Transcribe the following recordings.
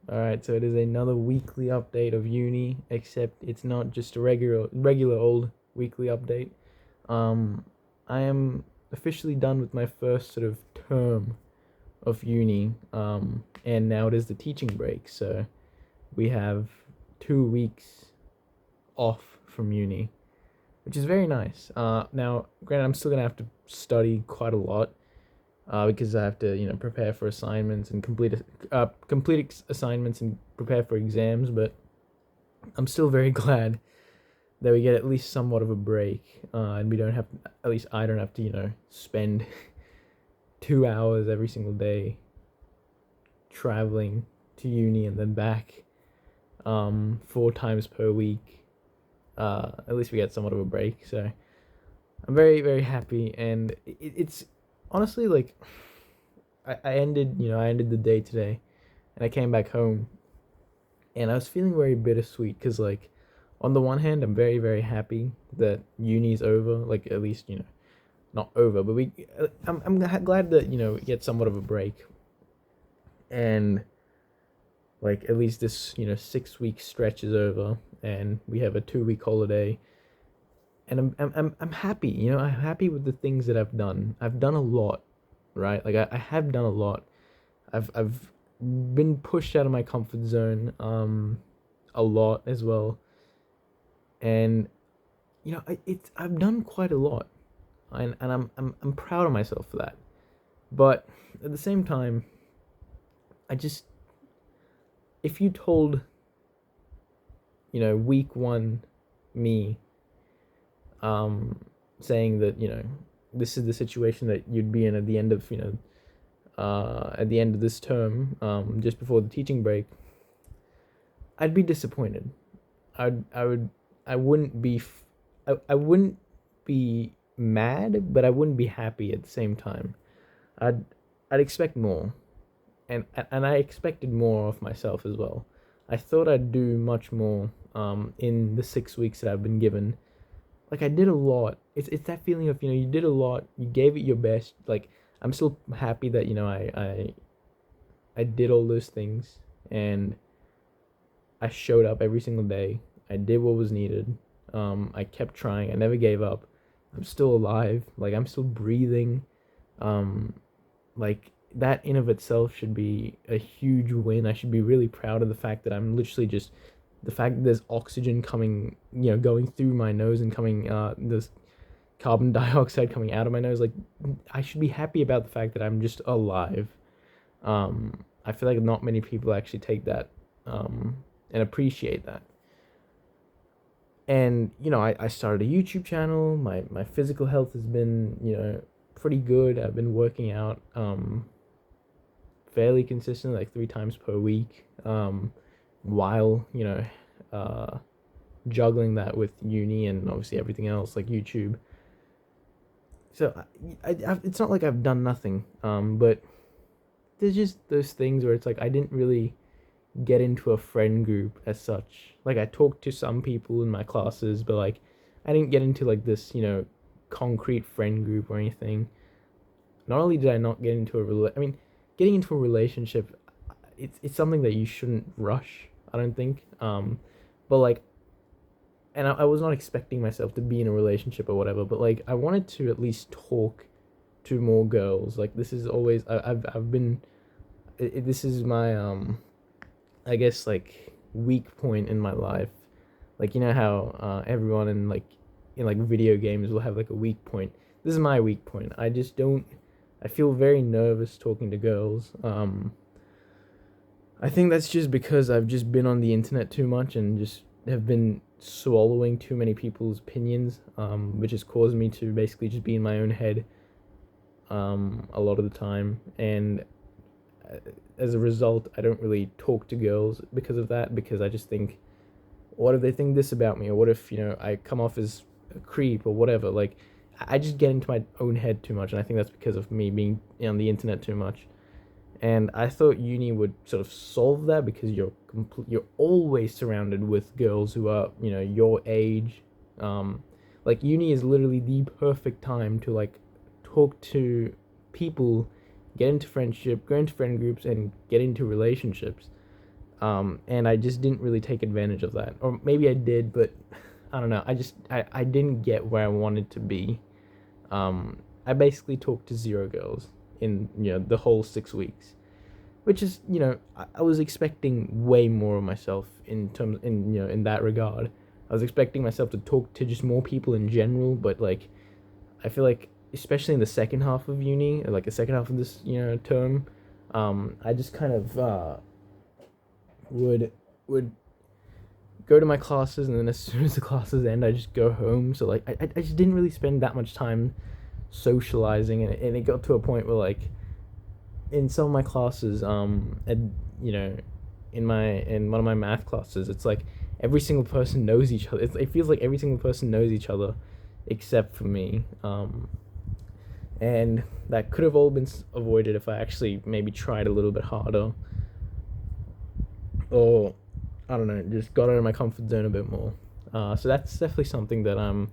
Alright, so it is another weekly update of uni, except it's not just a regular old weekly update. Um, I am officially done with my first sort of term of uni, and now it is the teaching break, so we have 2 weeks off from uni, which is very nice. Now, granted, I'm still gonna have to study quite a lot, because I have to, prepare for assignments and complete assignments and prepare for exams. But I'm still very glad that we get at least somewhat of a break, and we don't have, at least I don't have to, spend 2 hours every single day traveling to uni and then back, 4 times per week. At least we get somewhat of a break, so I'm very very happy, and it's honestly like I ended the day today, and I came back home, and I was feeling very bittersweet because, like, on the one hand, I'm very very happy that uni's over, like, at least, not over, but I'm glad that, we get somewhat of a break, and like at least this, 6 week stretch is over, and we have a 2 week holiday, and I'm happy, I'm happy with the things that I've done. I've done a lot, right? Like I have done a lot. I've been pushed out of my comfort zone, a lot as well, and I've done quite a lot, and I'm proud of myself for that. But at the same time, I just, if you told, week one me, um saying that, this is the situation that you'd be in at the end of, at the end of this term, just before the teaching break, I'd be disappointed. I would, I wouldn't be, I wouldn't be mad, but I wouldn't be happy at the same time. I'd, I'd expect more, and I expected more of myself as well. I thought I'd do much more, in the 6 weeks that I've been given. Like, I did a lot. It's that feeling of, you did a lot, you gave it your best. Like, I'm still happy that, I did all those things, and I showed up every single day. I did what was needed. I kept trying. I never gave up. I'm still alive. Like, I'm still breathing. Um, like, that in of itself should be a huge win. I should be really proud of the fact that I'm literally just, the fact that there's oxygen coming, going through my nose, and coming, this carbon dioxide coming out of my nose. Like, I should be happy about the fact that I'm just alive. I feel like not many people actually take that, and appreciate that. And I started a YouTube channel. My physical health has been, pretty good. I've been working out, fairly consistently, like 3 times per week, while, uh, juggling that with uni and obviously everything else like YouTube. So it's not like I've done nothing, but there's just those things where it's like I didn't really get into a friend group as such. Like, I talked to some people in my classes, but like I didn't get into like this, concrete friend group or anything. Not only did I not get into I mean, getting into a relationship, it's something that you shouldn't rush, I don't think. But like, and I was not expecting myself to be in a relationship or whatever, but like I wanted to at least talk to more girls. Like, this is always, I've been, this is my, I guess, like, weak point in my life. Like, you know how, everyone in like video games will have like a weak point. This is my weak point. I just don't. I feel very nervous talking to girls. I think that's just because I've just been on the internet too much and just have been swallowing too many people's opinions, which has caused me to basically just be in my own head, a lot of the time. And uh, as a result, I don't really talk to girls because of that, because I just think, what if they think this about me, or what if, I come off as a creep or whatever. Like, I just get into my own head too much, and I think that's because of me being on the internet too much. And I thought uni would sort of solve that, because you're always surrounded with girls who are, your age. Like, uni is literally the perfect time to, like, talk to people, get into friendship, go into friend groups, and get into relationships. And I just didn't really take advantage of that, or maybe I did, but I don't know. I didn't get where I wanted to be. I basically talked to zero girls in the whole 6 weeks, which is I was expecting way more of myself in that regard. I was expecting myself to talk to just more people in general, but like I feel like especially in the second half of uni, or like the second half of this term, I just kind of would go to my classes, and then as soon as the classes end, I just go home. So like I just didn't really spend that much time socializing, and it got to a point where like in some of my classes, and in one of my math classes, it's like every single person knows each other. It feels like every single person knows each other, except for me. And that could have all been avoided if I actually maybe tried a little bit harder, or I don't know, just got out of my comfort zone a bit more. So that's definitely something that I'm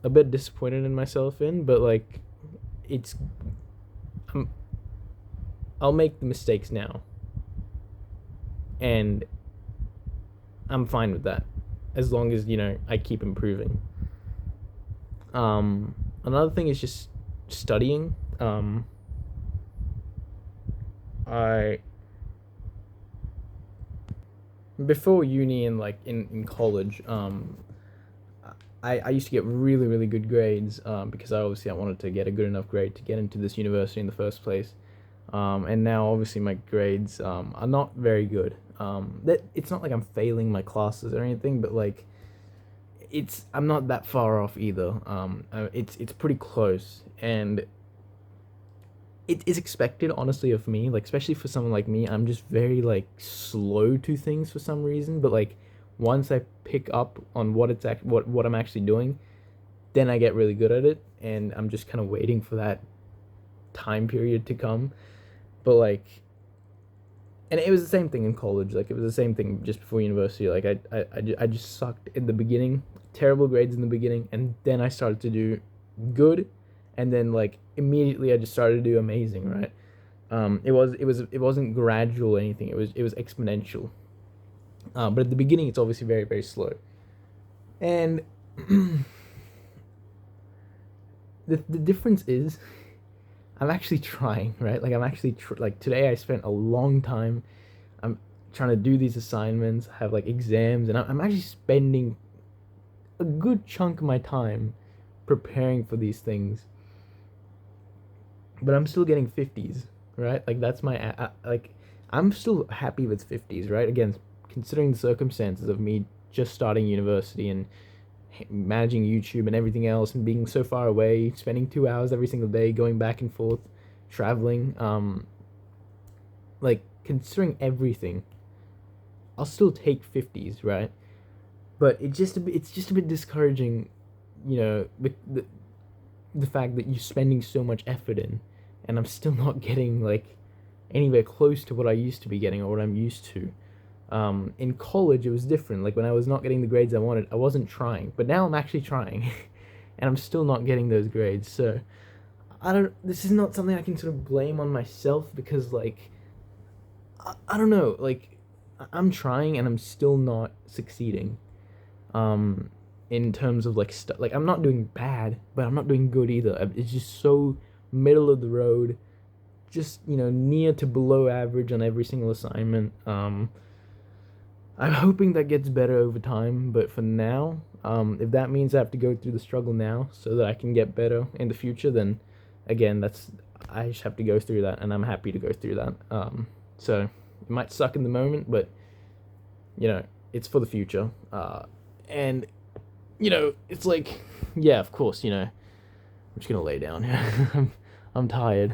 a bit disappointed in myself in, but like it's I'll make the mistakes now, and I'm fine with that as long as I keep improving. Another thing is just studying. I Before uni and like in college, I used to get really really good grades, because I wanted to get a good enough grade to get into this university in the first place. And now obviously my grades are not very good. That it's not like I'm failing my classes or anything, but like I'm not that far off either. It's pretty close, and it is expected, honestly, of me. Like especially for someone like me, I'm just very like slow to things for some reason. But like once I pick up on what I'm actually doing, then I get really good at it, and I'm just kind of waiting for that time period to come. But like, and it was the same thing in college. Like it was the same thing just before university. Like I just sucked in the beginning, terrible grades in the beginning, and then I started to do good, and then like immediately I just started to do amazing. Right. It wasn't gradual or anything. It was exponential. But at the beginning, it's obviously very very slow, and the difference is I'm actually trying, right? Like I'm actually like today I spent a long time. I'm trying to do these assignments, have like exams, and I'm actually spending a good chunk of my time preparing for these things. But I'm still getting 50s, right? Like that's like I'm still happy with 50s, right? Again, considering the circumstances of me just starting university and managing YouTube and everything else, and being so far away, spending 2 hours every single day going back and forth, traveling. Like considering everything, I'll still take 50s, right? But it's just a bit discouraging, the fact that you're spending so much effort in, and I'm still not getting like anywhere close to what I used to be getting or what I'm used to. In college, it was different. Like when I was not getting the grades I wanted, I wasn't trying. But now I'm actually trying, and I'm still not getting those grades. So This is not something I can sort of blame on myself, because like I don't know. Like I'm trying and I'm still not succeeding. In terms of like like I'm not doing bad, but I'm not doing good either. It's just so middle of the road, just near to below average on every single assignment. I'm hoping that gets better over time, but for now, if that means I have to go through the struggle now so that I can get better in the future, then again, I just have to go through that, and I'm happy to go through that. So it might suck in the moment, but it's for the future. And it's like, yeah, of course, I'm just gonna lay down. I'm tired.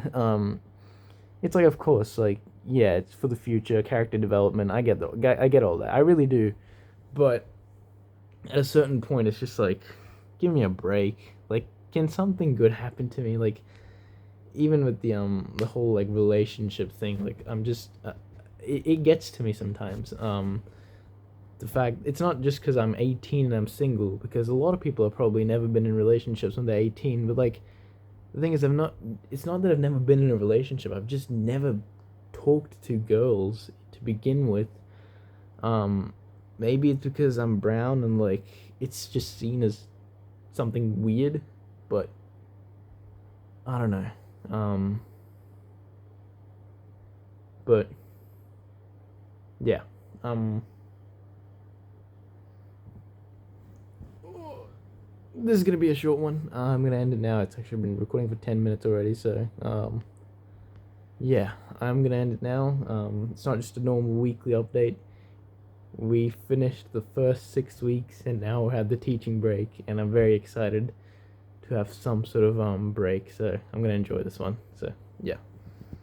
It's like, of course, like, yeah, it's for the future, character development. I get all that. I really do. But at a certain point, it's just like, give me a break. Like, can something good happen to me? Like, even with the whole like relationship thing, like I'm just, it gets to me sometimes. The fact it's not just because I'm 18 and I'm single, because a lot of people have probably never been in relationships when they're 18. But like, the thing is, it's not that I've never been in a relationship. I've just never talked to girls to begin with. Um, Maybe it's because I'm brown and like it's just seen as something weird, but I don't know. Um, but yeah. Um, this is gonna be a short one. I'm gonna end it now. It's actually been recording for 10 minutes already, so yeah, I'm gonna end it now. It's not just a normal weekly update. We finished the first 6 weeks, and now we had the teaching break, and I'm very excited to have some sort of break. So I'm gonna enjoy this one. So yeah.